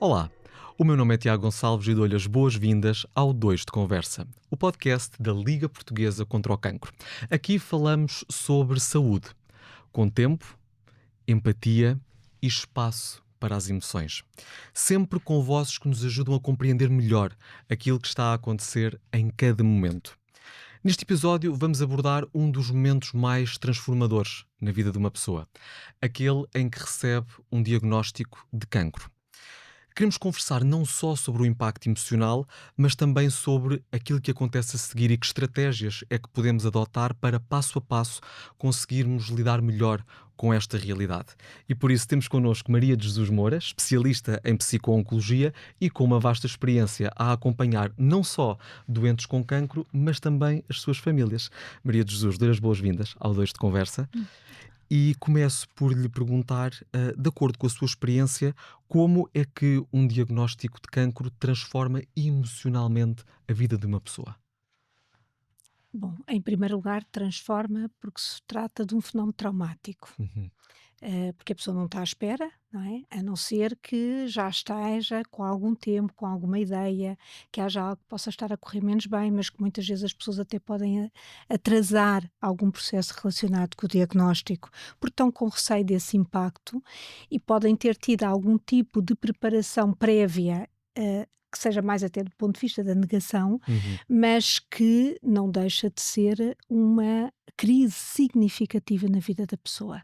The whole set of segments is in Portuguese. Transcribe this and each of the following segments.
Olá, o meu nome é Tiago Gonçalves e dou-lhe as boas-vindas ao Dois de Conversa, o podcast da Liga Portuguesa contra o Cancro. Aqui falamos sobre saúde, com tempo, empatia e espaço para as emoções. Sempre com vozes que nos ajudam a compreender melhor aquilo que está a acontecer em cada momento. Neste episódio, vamos abordar um dos momentos mais transformadores na vida de uma pessoa, aquele em que recebe um diagnóstico de cancro. Queremos conversar não só sobre o impacto emocional, mas também sobre aquilo que acontece a seguir e que estratégias é que podemos adotar para, passo a passo, conseguirmos lidar melhor com esta realidade. E por isso temos connosco Maria de Jesus Moura, especialista em psico-oncologia e com uma vasta experiência a acompanhar não só doentes com cancro, mas também as suas famílias. Maria de Jesus, dê as boas-vindas ao Dois de Conversa. E começo por lhe perguntar, de acordo com a sua experiência, como é que um diagnóstico de cancro transforma emocionalmente a vida de uma pessoa? Bom, em primeiro lugar, transforma porque se trata de um fenómeno traumático, Uhum, porque a pessoa não está à espera, não é? A não ser que já esteja com algum tempo, com alguma ideia, que haja algo que possa estar a correr menos bem, mas que muitas vezes as pessoas até podem atrasar algum processo relacionado com o diagnóstico, porque estão com receio desse impacto e podem ter tido algum tipo de preparação prévia. Que seja mais até do ponto de vista da negação, uhum. mas que não deixa de ser uma crise significativa na vida da pessoa.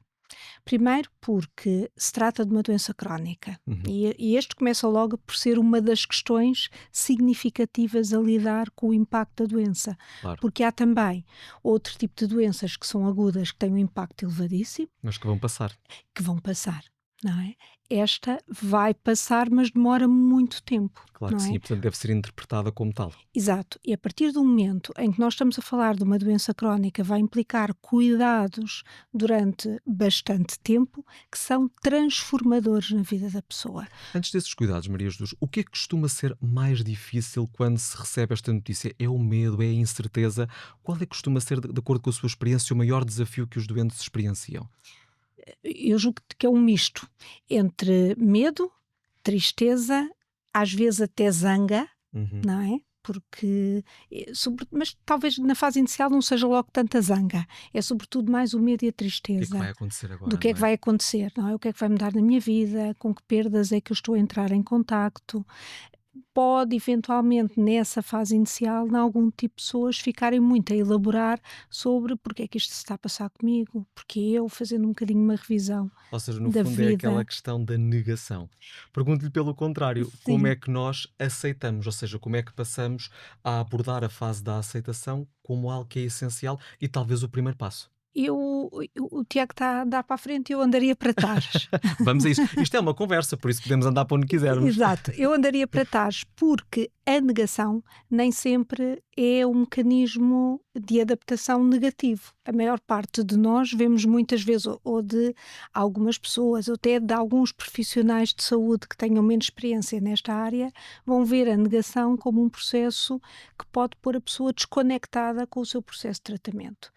Primeiro porque se trata de uma doença crónica Uhum, e este começa logo por ser uma das questões significativas a lidar com o impacto da doença, claro. porque há também outro tipo de doenças que são agudas, que têm um impacto elevadíssimo, Mas que vão passar. que vão passar, não é? Esta vai passar, mas demora muito tempo, Claro que não sim, é? e portanto deve ser interpretada como tal. Exato, e a partir do momento em que nós estamos a falar de uma doença crónica, vai implicar cuidados durante bastante tempo que são transformadores na vida da pessoa. Antes desses cuidados, Maria Jesus, o que é que costuma ser mais difícil quando se recebe esta notícia? É o medo, é a incerteza? Qual é que costuma ser, de acordo com a sua experiência, o maior desafio que os doentes experienciam? Eu julgo que é um misto entre medo, tristeza, às vezes até zanga, Uhum. não é? Porque, mas talvez na fase inicial não seja logo tanta zanga, é sobretudo mais o medo e a O que é que vai tristeza. acontecer Do agora, que é não que é? vai acontecer, não é? O que é que vai mudar na minha vida, com que perdas é que eu estou a entrar em contacto. Pode eventualmente nessa fase inicial, em algum tipo de pessoas ficarem muito a elaborar sobre porque é que isto se está a passar comigo, porque eu fazendo um bocadinho uma revisão Ou seja, no da fundo é aquela vida. questão da negação. Pergunto-lhe pelo contrário, como Sim. é que nós aceitamos? Ou seja, como é que passamos a abordar a fase da aceitação como algo que é essencial e talvez o primeiro passo? O Tiago está a andar para a frente e eu andaria para trás. Vamos a isso. Isto é uma conversa, por isso podemos andar para onde quisermos. Exato, eu andaria para trás, porque a negação nem sempre é um mecanismo de adaptação negativo. A maior parte de nós vemos muitas vezes, ou de algumas pessoas, ou até de alguns profissionais de saúde que tenham menos experiência nesta área, vão ver a negação como um processo que pode pôr a pessoa desconectada com o seu processo de tratamento.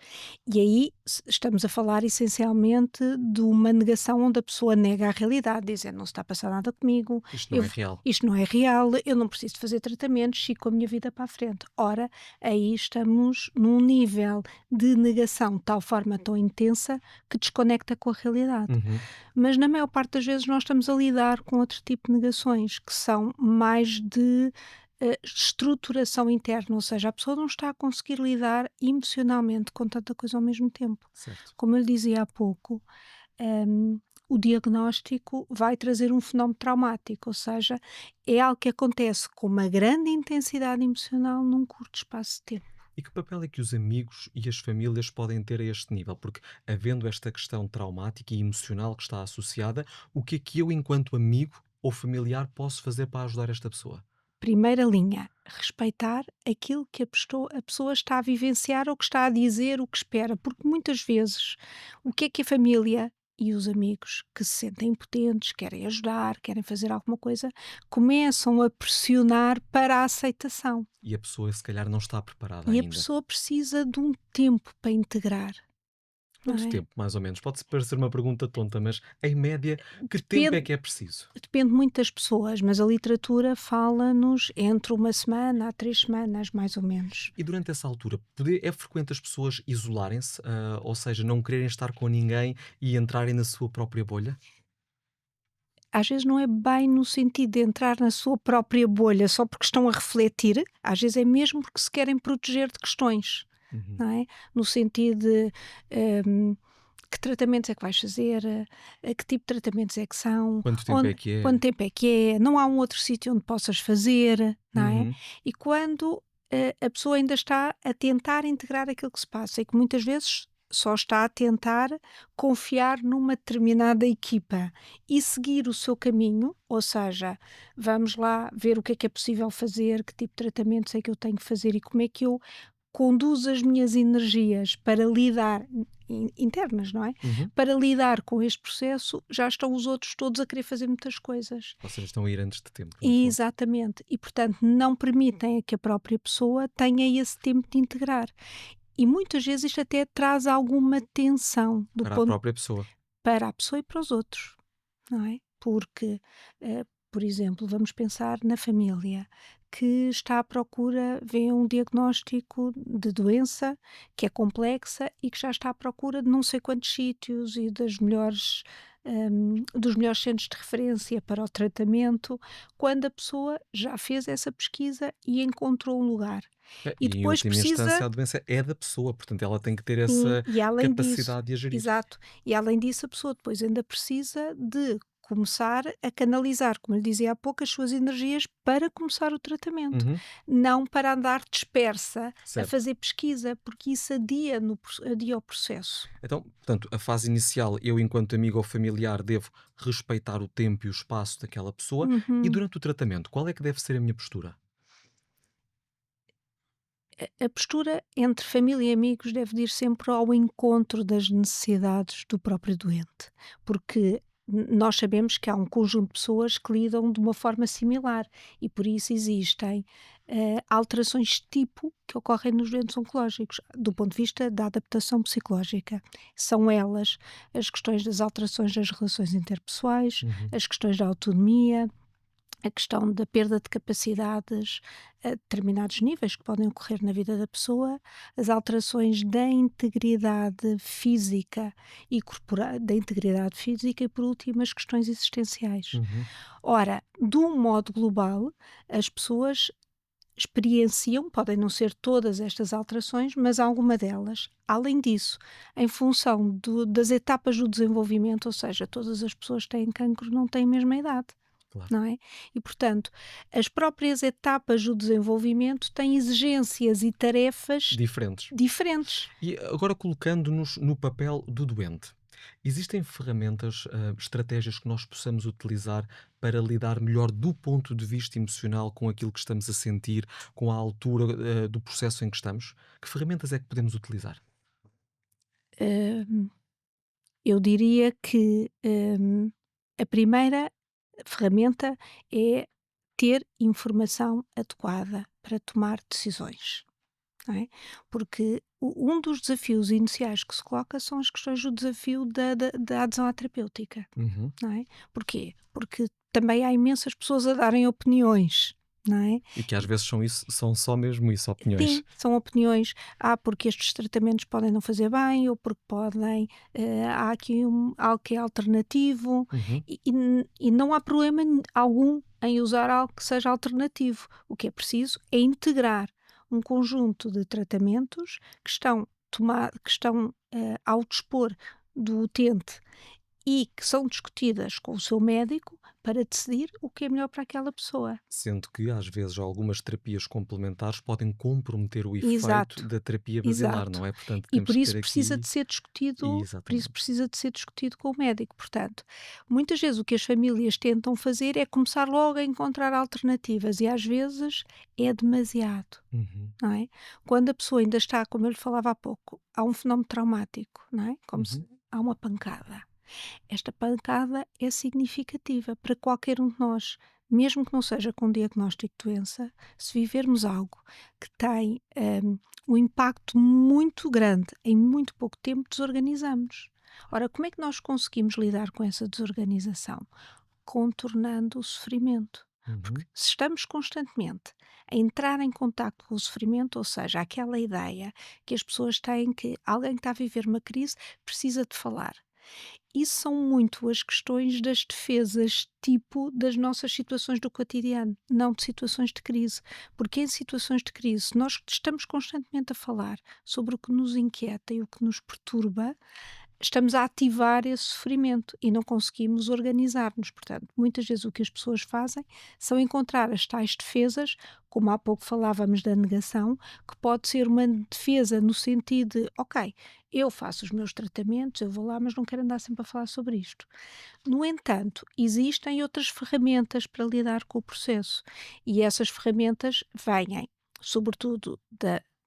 E aí estamos a falar essencialmente de uma negação onde a pessoa nega a realidade, dizendo não se está a passar nada comigo, Isto não eu, é real. isto não é real, eu não preciso de fazer tratamentos, sigo com a minha vida para a frente. Ora, aí estamos num nível de negação de tal forma tão intensa que desconecta com a realidade. Uhum. Mas na maior parte das vezes nós estamos a lidar com outro tipo de negações, que são mais de estruturação interna, ou seja, a pessoa não está a conseguir lidar emocionalmente com tanta coisa ao mesmo tempo. Certo. Como eu lhe dizia há pouco, o diagnóstico vai trazer um fenómeno traumático, ou seja, é algo que acontece com uma grande intensidade emocional num curto espaço de tempo. E que papel é que os amigos e as famílias podem ter a este nível? Porque, havendo esta questão traumática e emocional que está associada, o que é que eu, enquanto amigo ou familiar, posso fazer para ajudar esta pessoa? Primeira linha, respeitar aquilo que a pessoa está a vivenciar ou que está a dizer o que espera, porque muitas vezes o que é que a família e os amigos que se sentem impotentes, querem ajudar, querem fazer alguma coisa, começam a pressionar para a aceitação. E a pessoa, se calhar, não está preparada E a ainda. pessoa precisa de um tempo para integrar. não Quanto é? tempo, mais ou menos? Pode parecer uma pergunta tonta, mas em média, que tempo é Depende, que é preciso? depende muito das pessoas, mas a literatura fala-nos entre uma semana a 3 semanas, mais ou menos. E durante essa altura, é frequente as pessoas isolarem-se, ou seja, não quererem estar com ninguém e entrarem na sua própria bolha? Às vezes não é bem no sentido de entrar na sua própria bolha só porque estão a refletir, às vezes é mesmo porque se querem proteger de questões, Uhum. não é? No sentido de, hum, que tratamentos é que vais fazer, que tipo de tratamentos é que são, Quanto tempo é onde, que quanto é? tempo é que é, não há um outro sítio onde possas fazer, não é? Uhum. E quando a pessoa ainda está a tentar integrar aquilo que se passa e que muitas vezes só está a tentar confiar numa determinada equipa e seguir o seu caminho, ou seja, vamos lá ver o que é possível fazer, que tipo de tratamentos é que eu tenho que fazer e como é que eu conduzo as minhas energias para lidar internas, não é? Uhum. Para lidar com este processo, já estão os outros todos a querer fazer muitas coisas. Ou seja, estão a ir antes de tempo, no E, fundo. exatamente. E, portanto, não permitem que a própria pessoa tenha esse tempo de integrar. E muitas vezes isto até traz alguma tensão do Para a ponto própria pessoa. para a pessoa e para os outros, não é? Porque, por exemplo, vamos pensar na família que está à procura, vê um diagnóstico de doença que é complexa e que já está à procura de não sei quantos sítios e dos melhores centros de referência para o tratamento, quando a pessoa já fez essa pesquisa e encontrou um lugar. E E em depois última instância, precisa. a doença é da pessoa, portanto, ela tem que ter Sim, essa e além disso, capacidade de a gerir. exato, e além disso a pessoa depois ainda precisa de começar a canalizar, como eu dizia há pouco, as suas energias para começar o tratamento, Uhum. não para andar dispersa a Certo. fazer pesquisa, porque isso adia, adia o processo. Então, portanto, a fase inicial, eu, enquanto amigo ou familiar, devo respeitar o tempo e o espaço daquela pessoa. E Uhum. durante o tratamento, qual é que deve ser a minha postura? A postura entre família e amigos deve de ir sempre ao encontro das necessidades do próprio doente, porque nós sabemos que há um conjunto de pessoas que lidam de uma forma similar e por isso existem alterações de tipo que ocorrem nos doentes oncológicos, do ponto de vista da adaptação psicológica. São elas as questões das alterações das relações interpessoais, Uhum. as questões da autonomia, a questão da perda de capacidades a determinados níveis que podem ocorrer na vida da pessoa, as alterações da integridade física e corporal, da integridade física e, por último, as questões existenciais. Uhum. Ora, de um modo global, as pessoas experienciam, podem não ser todas estas alterações, mas alguma delas. Além disso, em função das etapas do desenvolvimento, ou seja, todas as pessoas que têm cancro não têm a mesma idade, Claro. não é? E, portanto, as próprias etapas do desenvolvimento têm exigências e tarefas Diferentes. diferentes. E agora colocando-nos no papel do doente. Existem ferramentas, estratégias que nós possamos utilizar para lidar melhor do ponto de vista emocional com aquilo que estamos a sentir, com a altura, do processo em que estamos? Que ferramentas é que podemos utilizar? Hum, eu diria que a primeira ferramenta é ter informação adequada para tomar decisões. Não é? Porque um dos desafios iniciais que se coloca são as questões do desafio da adesão à terapêutica, Uhum. não é? Porquê? Porque também há imensas pessoas a darem opiniões, não é? E que às vezes são só mesmo isso, opiniões. Sim, são opiniões. Porque estes tratamentos podem não fazer bem, ou porque podem. Há aqui algo que é alternativo, Uhum. e não há problema algum em usar algo que seja alternativo. O que é preciso é integrar um conjunto de tratamentos que estão ao dispor do utente e que são discutidas com o seu médico para decidir o que é melhor para aquela pessoa. Sendo que às vezes algumas terapias complementares podem comprometer o efeito Exato. da terapia basilar, não Exato. é? Portanto, E temos por que isso ter precisa aqui. de ser discutido, por isso Exatamente. precisa de ser discutido com o médico. Portanto, muitas vezes o que as famílias tentam fazer é começar logo a encontrar alternativas e às vezes é demasiado, Uhum. não é? Quando a pessoa ainda está, como eu lhe falava há pouco, há um fenómeno traumático, não é? Como se Uhum. há uma pancada. Esta pancada é significativa para qualquer um de nós, mesmo que não seja com diagnóstico de doença, se vivermos algo que tem um impacto muito grande. Em muito pouco tempo desorganizamos. Ora, como é que nós conseguimos lidar com essa desorganização? Contornando o sofrimento. Porque Uhum. se estamos constantemente a entrar em contacto com o sofrimento, ou seja, aquela ideia que as pessoas têm que alguém que está a viver uma crise precisa de falar. Isso são muito as questões das defesas, tipo das nossas situações do cotidiano, não de situações de crise. Porque em situações de crise, se nós estamos constantemente a falar sobre o que nos inquieta e o que nos perturba, estamos a ativar esse sofrimento e não conseguimos organizar-nos. Portanto, muitas vezes o que as pessoas fazem são encontrar as tais defesas, como há pouco falávamos da negação, que pode ser uma defesa no sentido de, ok, eu faço os meus tratamentos, eu vou lá, mas não quero andar sempre a falar sobre isto. No entanto, existem outras ferramentas para lidar com o processo e essas ferramentas vêm, sobretudo,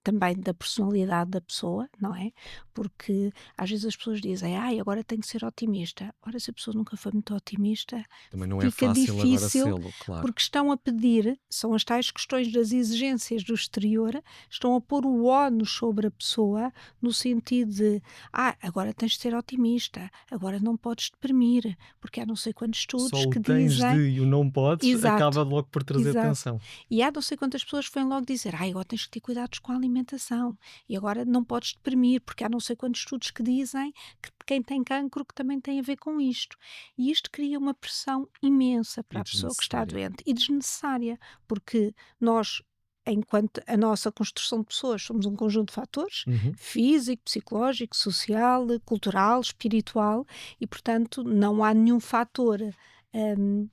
também da personalidade da pessoa, não é? Porque às vezes as pessoas dizem, ai, agora tenho que ser otimista. Ora, se a pessoa nunca foi muito otimista, Também não é fica fácil agora difícil, sê-lo, claro. porque estão a pedir, são as tais questões das exigências do exterior, estão a pôr o ónus sobre a pessoa, no sentido de, agora tens de ser otimista, agora não podes deprimir, porque há não sei quantos Só estudos o que tens dizem. de e o não podes Exato, acaba logo por trazer exato. tensão. E há não sei quantas pessoas que vêm logo dizer: "Ai, agora tens que ter cuidados com a alimentação, e agora não podes deprimir", porque há não sei quantos estudos que dizem que quem tem cancro que também tem a ver com isto. E isto cria uma pressão imensa para E a pessoa que está desnecessária. doente e desnecessária, porque nós, enquanto a nossa construção de pessoas, somos um conjunto de fatores, Uhum. físico, psicológico, social, cultural, espiritual, e portanto não há nenhum fator, hum,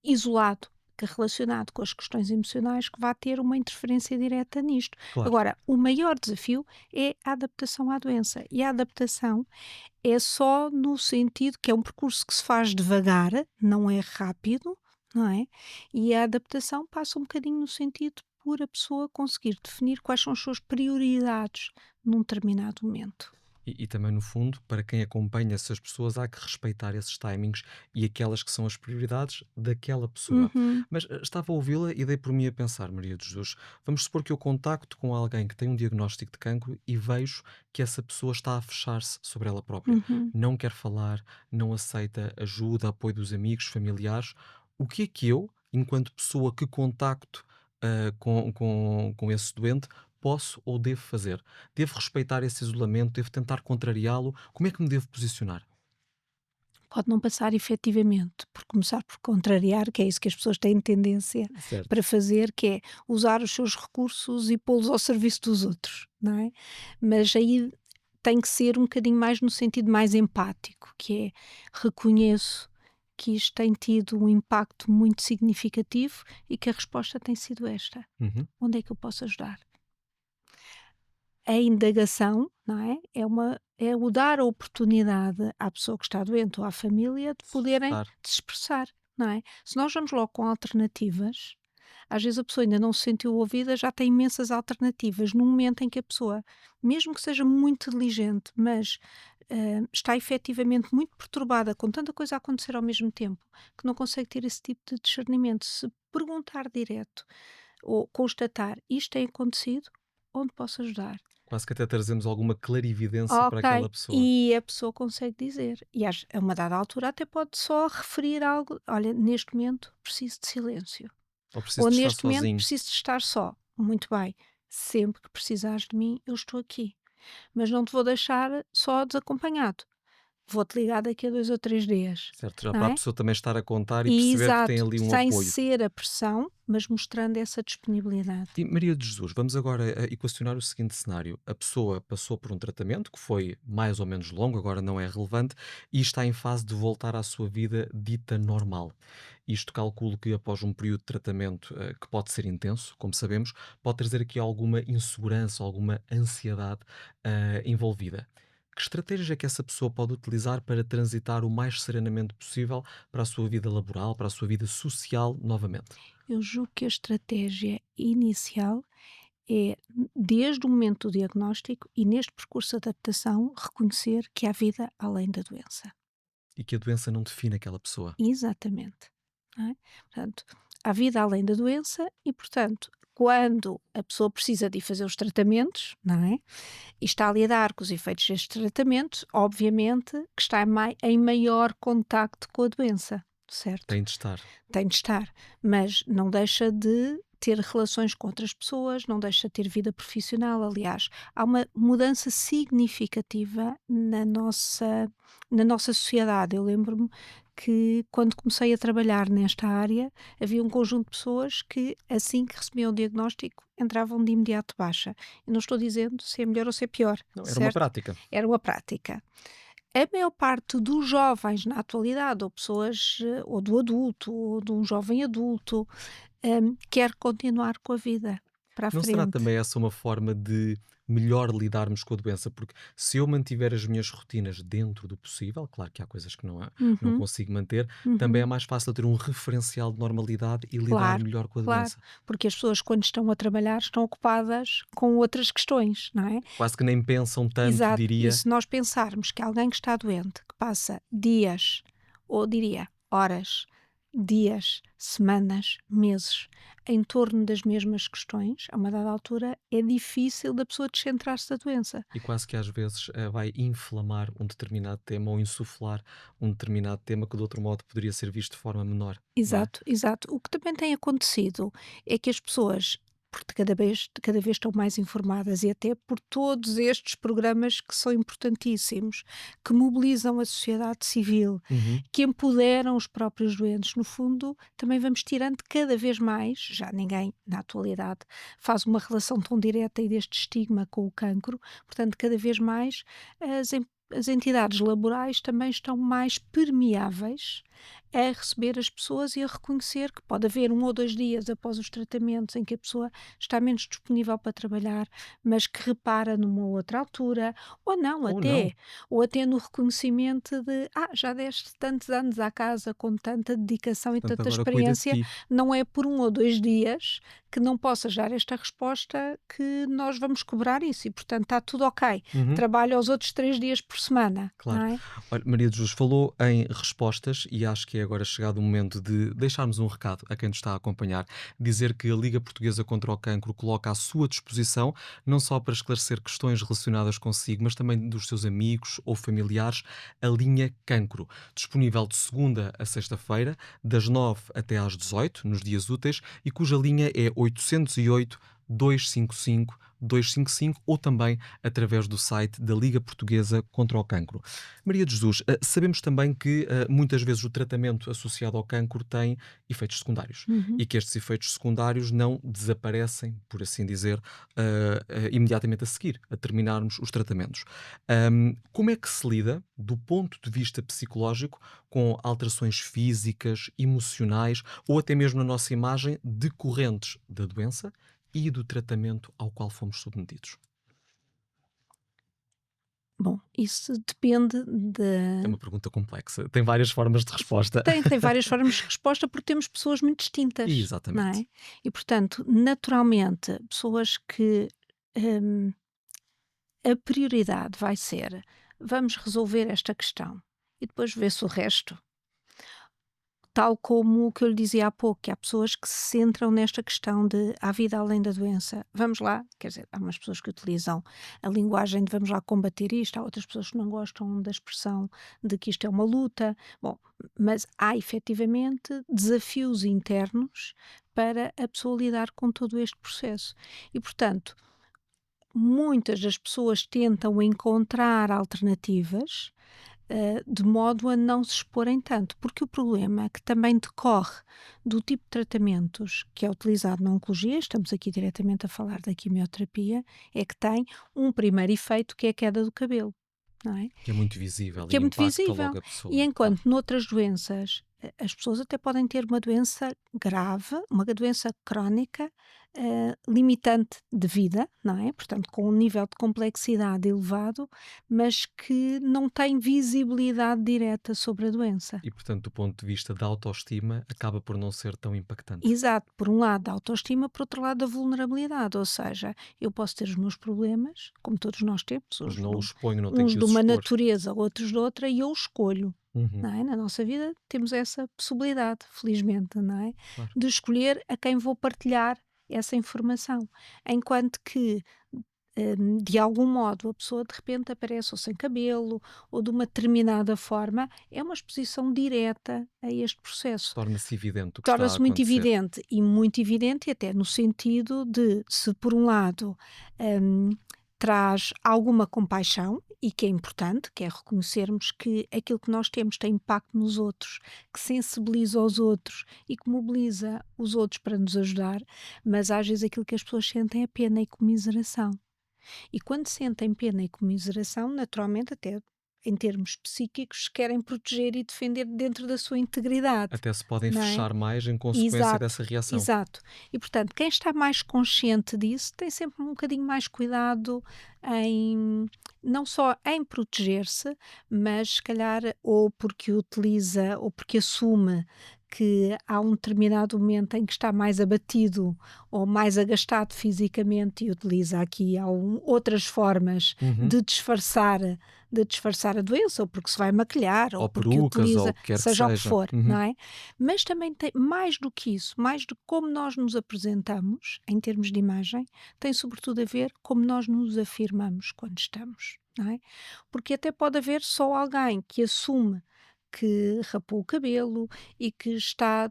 isolado, que é relacionado com as questões emocionais, que vá ter uma interferência direta nisto. Claro. Agora, o maior desafio é a adaptação à doença. E a adaptação é só no sentido que é um percurso que se faz devagar, não é rápido, não é? E a adaptação passa um bocadinho no sentido por a pessoa conseguir definir quais são as suas prioridades num determinado momento. E também, no fundo, para quem acompanha essas pessoas, há que respeitar esses timings e aquelas que são as prioridades daquela pessoa. Uhum, Mas estava a ouvi-la e dei por mim a pensar, Maria de Jesus, vamos supor que eu contacto com alguém que tem um diagnóstico de cancro e vejo que essa pessoa está a fechar-se sobre ela própria. uhum. Não quer falar, não aceita ajuda, apoio dos amigos, familiares. O que é que eu, enquanto pessoa que contacto com esse doente, posso ou devo fazer? Devo respeitar esse isolamento? Devo tentar contrariá-lo? Como é que me devo posicionar? Pode não passar efetivamente, por começar por contrariar, que é isso que as pessoas têm tendência Certo. para fazer, que é usar os seus recursos e pô-los ao serviço dos outros, não é? Mas aí tem que ser um bocadinho mais no sentido mais empático, que é reconheço que isto tem tido um impacto muito significativo e que a resposta tem sido esta. Uhum. Onde é que eu posso ajudar? A indagação, não é? É o dar a oportunidade à pessoa que está doente ou à família de poderem Expressar. se expressar, não é? Se nós vamos logo com alternativas, às vezes a pessoa ainda não se sentiu ouvida, já tem imensas alternativas no momento em que a pessoa, mesmo que seja muito diligente, mas está efetivamente muito perturbada com tanta coisa a acontecer ao mesmo tempo, que não consegue ter esse tipo de discernimento. Se perguntar direto ou constatar isto tem acontecido, onde posso ajudar? Quase que até trazemos alguma clarividência para Ok, aquela pessoa. e a pessoa consegue dizer. E a uma dada altura até pode só referir algo. Olha, neste momento preciso de silêncio. Ou preciso Ou de estar neste momento sozinho. preciso de estar só. Muito bem. Sempre que precisares de mim, eu estou aqui. Mas não te vou deixar só desacompanhado. Vou-te ligar daqui a 2 ou 3 dias. Certo, já Não para a é? pessoa também estar a contar e E perceber que tem exato, ali um sem apoio. ser a pressão, mas mostrando essa disponibilidade. E Maria de Jesus, vamos agora equacionar o seguinte cenário. A pessoa passou por um tratamento que foi mais ou menos longo, agora não é relevante, e está em fase de voltar à sua vida dita normal. Isto calculo que após um período de tratamento que pode ser intenso, como sabemos, pode trazer aqui alguma insegurança, alguma ansiedade envolvida. Que estratégias é que essa pessoa pode utilizar para transitar o mais serenamente possível para a sua vida laboral, para a sua vida social novamente? Eu julgo que a estratégia inicial é, desde o momento do diagnóstico e neste percurso de adaptação, reconhecer que há vida além da doença. E que a doença não define aquela pessoa. Exatamente. Não é? Portanto, há vida além da doença e, portanto, quando a pessoa precisa de ir fazer os tratamentos, não é? E está a lidar com os efeitos destes tratamentos, obviamente que está em maior contacto com a doença, certo? Tem de estar. Tem de estar, mas não deixa de ter relações com outras pessoas, não deixa de ter vida profissional. Aliás, há uma mudança significativa na nossa sociedade. Eu lembro-me que quando comecei a trabalhar nesta área, havia um conjunto de pessoas que, assim que recebiam o diagnóstico, entravam de imediato de baixa. Eu não estou dizendo se é melhor ou se é pior, Não, era uma certo? prática. Era uma prática. A maior parte dos jovens na atualidade, ou pessoas, ou do adulto, ou de um jovem adulto, quer continuar com a vida para a Não será frente. também essa uma forma de melhor lidarmos com a doença? Porque se eu mantiver as minhas rotinas dentro do possível, claro que há coisas que não Uhum, consigo manter, também é uhum. mais fácil ter um referencial de normalidade e lidar Claro, melhor com a claro, doença. porque as pessoas quando estão a trabalhar estão ocupadas com outras questões, não é? Quase que nem pensam tanto, Exato, e diria. se nós pensarmos que alguém que está doente, que passa dias, ou diria horas, dias, semanas, meses, em torno das mesmas questões, a uma dada altura é difícil da pessoa descentrar-se da doença. E quase que às vezes vai inflamar um determinado tema ou insuflar um determinado tema que de outro modo poderia ser visto de forma menor, não é? Exato, exato. O que também tem acontecido é que as pessoas, porque cada vez estão mais informadas e até por todos estes programas que são importantíssimos, que mobilizam a sociedade civil, Uhum. que empoderam os próprios doentes, no fundo, também vamos tirando cada vez mais, já ninguém na atualidade faz uma relação tão direta e deste estigma com o cancro, portanto, cada vez mais as entidades laborais também estão mais permeáveis a receber as pessoas e a reconhecer que pode haver 1 ou 2 dias após os tratamentos em que a pessoa está menos disponível para trabalhar, mas que repara numa outra altura, ou não Ou não. até, ou até no reconhecimento de já deste tantos anos à casa com tanta dedicação e Portanto, tanta agora cuida de experiência, ti. não é por 1 ou 2 dias que não possas dar esta resposta que nós vamos cobrar isso e portanto está tudo ok. Uhum. Trabalha os outros 3 dias por semana, Claro. não é? Olha, Maria de Jesus falou em respostas e acho que é agora chegado o momento de deixarmos um recado a quem nos está a acompanhar, dizer que a Liga Portuguesa contra o Cancro coloca à sua disposição, não só para esclarecer questões relacionadas consigo, mas também dos seus amigos ou familiares, a linha Cancro, disponível de segunda a sexta-feira, das 9 até às 18, nos dias úteis, e cuja linha é 808 255 255 ou também através do site da Liga Portuguesa contra o Cancro. Maria de Jesus, sabemos também que muitas vezes o tratamento associado ao cancro tem efeitos secundários Uhum. e que estes efeitos secundários não desaparecem, por assim dizer, imediatamente a seguir, a terminarmos os tratamentos. Como é que se lida, do ponto de vista psicológico, com alterações físicas, emocionais ou até mesmo na nossa imagem decorrentes da doença e do tratamento ao qual fomos submetidos? Bom, isso depende É de uma pergunta complexa, tem várias formas de resposta. tem várias formas de resposta, porque temos pessoas muito distintas, não Exatamente. é? E portanto, naturalmente, pessoas que, hum, a prioridade vai ser: "Vamos resolver esta questão e depois vê-se o resto". Tal como o que eu lhe dizia há pouco, que há pessoas que se centram nesta questão de há vida além da doença. Vamos lá, quer dizer, há umas pessoas que utilizam a linguagem de vamos lá combater isto, há outras pessoas que não gostam da expressão de que isto é uma luta. Bom, mas há efetivamente desafios internos para a pessoa lidar com todo este processo. E, portanto, muitas das pessoas tentam encontrar alternativas de modo a não se exporem tanto, porque o problema é que também decorre do tipo de tratamentos que é utilizado na oncologia, estamos aqui diretamente a falar da quimioterapia, é que tem um primeiro efeito que é a queda do cabelo, não é? Que é muito visível Que e é muito impacta visível. logo a E pessoa, claro. enquanto noutras doenças, as pessoas até podem ter uma doença grave, uma doença crónica, limitante de vida, não é? Portanto, com um nível de complexidade elevado, mas que não tem visibilidade direta sobre a doença. E portanto, do ponto de vista da autoestima, acaba por não ser tão impactante. Exato, por um lado a autoestima, por outro lado a vulnerabilidade, ou seja, eu posso ter os meus problemas, como todos nós temos, Mas uns não de, o exponho, não tenho uns que de os uma expor. natureza, outros de outra, e eu escolho. Uhum, Não é? Na nossa vida temos essa possibilidade, felizmente, não é? claro. De escolher a quem vou partilhar essa informação. Enquanto que, de algum modo, a pessoa de repente aparece ou sem cabelo ou de uma determinada forma, é uma exposição direta a este processo. Torna-se evidente o que está a Torna-se acontecer. muito evidente, e até no sentido de, se por um lado, hum, traz alguma compaixão, e que é importante, que é reconhecermos que aquilo que nós temos tem impacto nos outros, que sensibiliza os outros e que mobiliza os outros para nos ajudar, mas às vezes aquilo que as pessoas sentem é pena e comiseração. E quando sentem pena e comiseração, naturalmente, até em termos psíquicos, querem proteger e defender dentro da sua integridade, Até se podem não é? fechar mais em consequência Exato, dessa reação. exato. E portanto, quem está mais consciente disso tem sempre um bocadinho mais cuidado em não só em proteger-se, mas se calhar ou porque utiliza ou porque assume que há um determinado momento em que está mais abatido ou mais agastado fisicamente e utiliza aqui outras formas Uhum. de disfarçar a doença, ou porque se vai maquilhar, ou Ou porque perucas, ou utiliza, o que quer que seja o que seja. for, Uhum. não é? Mas também tem mais do que isso, mais do que como nós nos apresentamos em termos de imagem, tem sobretudo a ver como nós nos afirmamos quando estamos, não é? Porque até pode haver só alguém que assume que rapou o cabelo e que está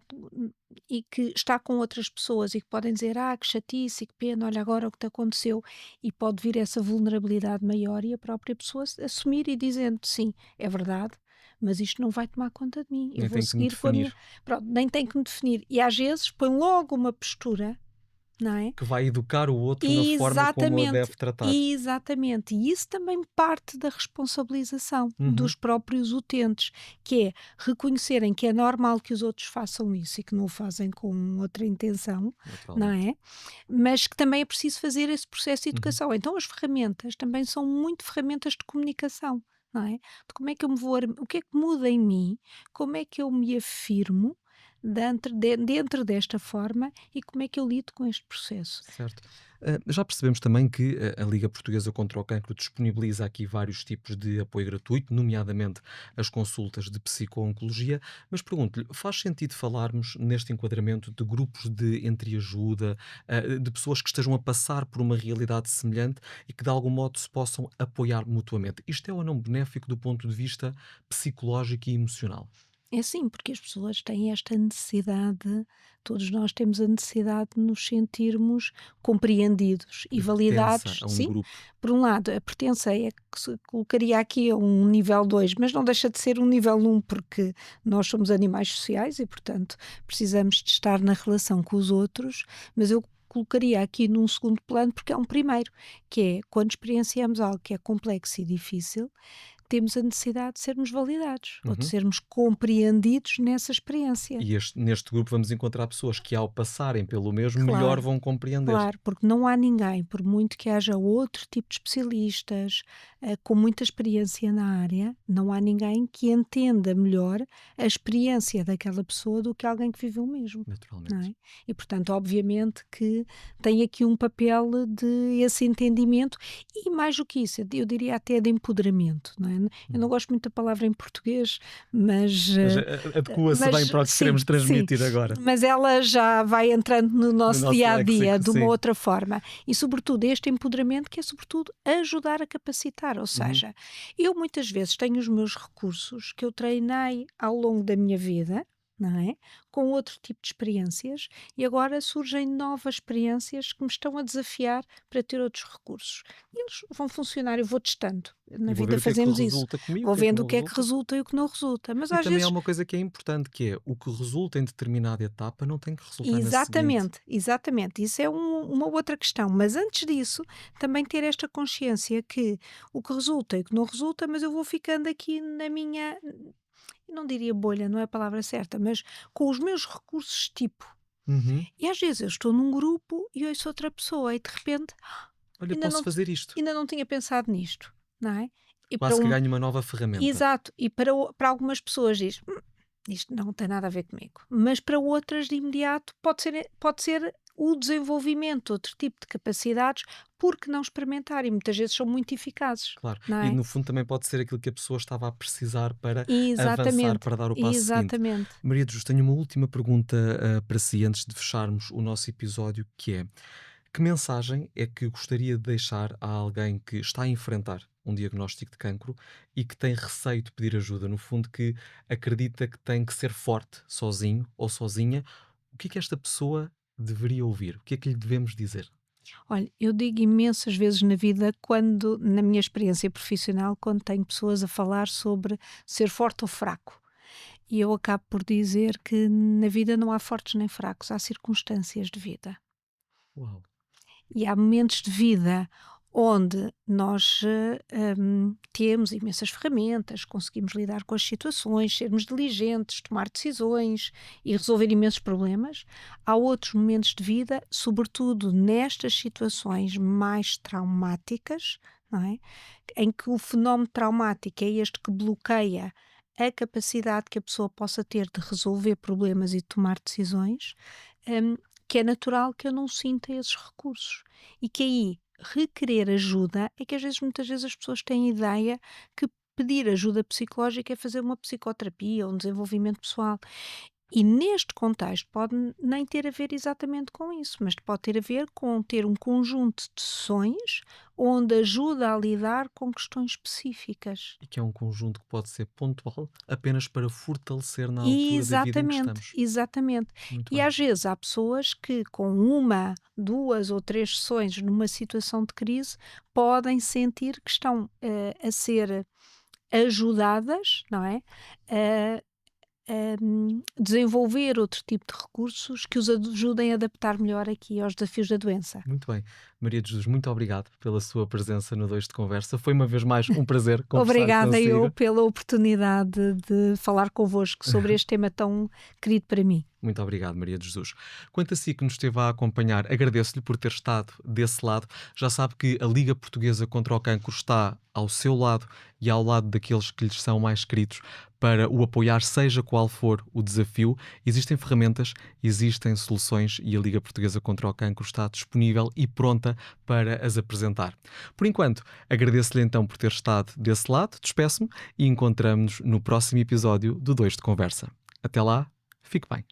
com outras pessoas e que podem dizer: "Ah, que chatice, que pena, olha agora o que te aconteceu", e pode vir essa vulnerabilidade maior e a própria pessoa assumir e dizendo: "Sim, é verdade, mas isto não vai tomar conta de mim, eu Nem vou tem que me seguir com a minha", definir. pronto, nem tem que me definir. E às vezes põe logo uma postura, não é? Que vai educar o outro na forma como o Exatamente, deve tratar. exatamente. E isso também parte da responsabilização Uhum. dos próprios utentes, que é reconhecerem que é normal que os outros façam isso e que não o fazem com outra intenção, não Naturalmente. é? Mas que também é preciso fazer esse processo de Uhum. educação. Então as ferramentas também são muito ferramentas de comunicação, não é? De como é que eu me vou, o que é que muda em mim, como é que eu me afirmo dentro desta forma e como é que eu lido com este processo. Certo. Já percebemos também que a Liga Portuguesa contra o Cancro disponibiliza aqui vários tipos de apoio gratuito, nomeadamente as consultas de psico-oncologia, mas pergunto-lhe, faz sentido falarmos neste enquadramento de grupos de entreajuda, de pessoas que estejam a passar por uma realidade semelhante e que de algum modo se possam apoiar mutuamente? Isto é ou não benéfico do ponto de vista psicológico e emocional? É sim, porque as pessoas têm esta necessidade, todos nós temos a necessidade de nos sentirmos compreendidos e De pertença validados, a um sim. grupo. Por um lado, a pertença é que se colocaria aqui a um nível 2, mas não deixa de ser um nível 1, porque nós somos animais sociais e, portanto, precisamos de estar na relação com os outros, mas eu colocaria aqui num segundo plano, porque é um primeiro, que é quando experienciamos algo que é complexo e difícil, temos a necessidade de sermos validados ou de Uhum. sermos compreendidos nessa experiência. E neste grupo vamos encontrar pessoas que, ao passarem pelo mesmo, melhor Claro. vão compreender. Claro, porque não há ninguém, por muito que haja outro tipo de especialistas, com muita experiência na área, não há ninguém que entenda melhor a experiência daquela pessoa do que alguém que viveu o mesmo, não Naturalmente. é? E portanto, obviamente que tem aqui um papel de esse entendimento e mais do que isso, eu diria até de empoderamento, não é? Eu não Uhum. gosto muito da palavra em português, mas, Mas adequa-se bem para o que sim, queremos sim, transmitir agora, mas ela já vai entrando no no nosso nosso dia a dia léxico, de uma sim. outra forma e, sobretudo, este empoderamento que é, sobretudo, ajudar a capacitar. Ou Uhum. seja, eu muitas vezes tenho os meus recursos que eu treinei ao longo da minha vida. Não é? Com outro tipo de experiências, e agora surgem novas experiências que me estão a desafiar para ter outros recursos. E eles vão funcionar, eu vou testando. Na E vou ver vida o que é que fazemos isso. resulta comigo, o Vou que é que vendo o não que é que resulta. resulta e o que não resulta. Mas E às também há vezes. uma coisa que é importante, que é o que resulta em determinada etapa não tem que resultar na seguinte. Exatamente, exatamente. Isso é uma outra questão. Mas antes disso, também ter esta consciência que o que resulta e o que não resulta, mas eu vou ficando aqui na minha, não diria bolha, não é a palavra certa, mas com os meus recursos tipo. Uhum. E às vezes eu estou num grupo e ouço outra pessoa e de repente Olha, ainda posso não, fazer isto. ainda não tinha pensado nisto, não é? E para Quase que um, ganho uma nova ferramenta. exato, e para algumas pessoas diz: isto não tem nada a ver comigo", mas para outras de imediato pode ser o desenvolvimento de outro tipo de capacidades, porque não experimentar? E muitas vezes são muito eficazes, Claro. não E é? no fundo também pode ser aquilo que a pessoa estava a precisar para avançar, Exatamente, para dar o passo seguinte. exatamente. Maria de Jesus, tenho uma última pergunta para si antes de fecharmos o nosso episódio, que é: que mensagem é que gostaria de deixar a alguém que está a enfrentar um diagnóstico de cancro e que tem receio de pedir ajuda? No fundo, que acredita que tem que ser forte sozinho ou sozinha. O que é que esta pessoa deveria ouvir? O que é que lhe devemos dizer? Olha, eu digo imensas vezes na vida, quando, na minha experiência profissional, quando tenho pessoas a falar sobre ser forte ou fraco. E eu acabo por dizer que na vida não há fortes nem fracos, há circunstâncias de vida. Uau! E há momentos de vida onde nós temos imensas ferramentas, conseguimos lidar com as situações, sermos diligentes, tomar decisões e resolver imensos problemas. Há outros momentos de vida, sobretudo nestas situações mais traumáticas, não é? Em que o fenómeno traumático é este que bloqueia a capacidade que a pessoa possa ter de resolver problemas e de tomar decisões, hum, que é natural que eu não sinta esses recursos. E que aí requerer ajuda é que às vezes, muitas vezes, as pessoas têm a ideia que pedir ajuda psicológica é fazer uma psicoterapia ou um desenvolvimento pessoal. E neste contexto pode nem ter a ver exatamente com isso, mas pode ter a ver com ter um conjunto de sessões onde ajuda a lidar com questões específicas. E que é um conjunto que pode ser pontual apenas para fortalecer na altura da vida em que Exatamente, estamos. exatamente. Muito E bem. às vezes há pessoas que com uma, 2 ou 3 sessões numa situação de crise podem sentir que estão, a ser ajudadas, não é, desenvolver outro tipo de recursos que os ajudem a adaptar melhor aqui aos desafios da doença. Muito bem. Maria de Jesus, muito obrigado pela sua presença no 2 de Conversa. Foi uma vez mais um prazer conversar Obrigada eu consigo. pela oportunidade de falar convosco sobre este tema tão querido para mim. Muito obrigado, Maria de Jesus. Quanto a si que nos esteve a acompanhar, agradeço-lhe por ter estado desse lado. Já sabe que a Liga Portuguesa contra o Cancro está ao seu lado e ao lado daqueles que lhes são mais queridos para o apoiar, seja qual for o desafio. Existem ferramentas, existem soluções e a Liga Portuguesa contra o Cancro está disponível e pronta para as apresentar. Por enquanto, agradeço-lhe então por ter estado desse lado, despeço-me e encontramos-nos no próximo episódio do 2 de Conversa. Até lá, fique bem.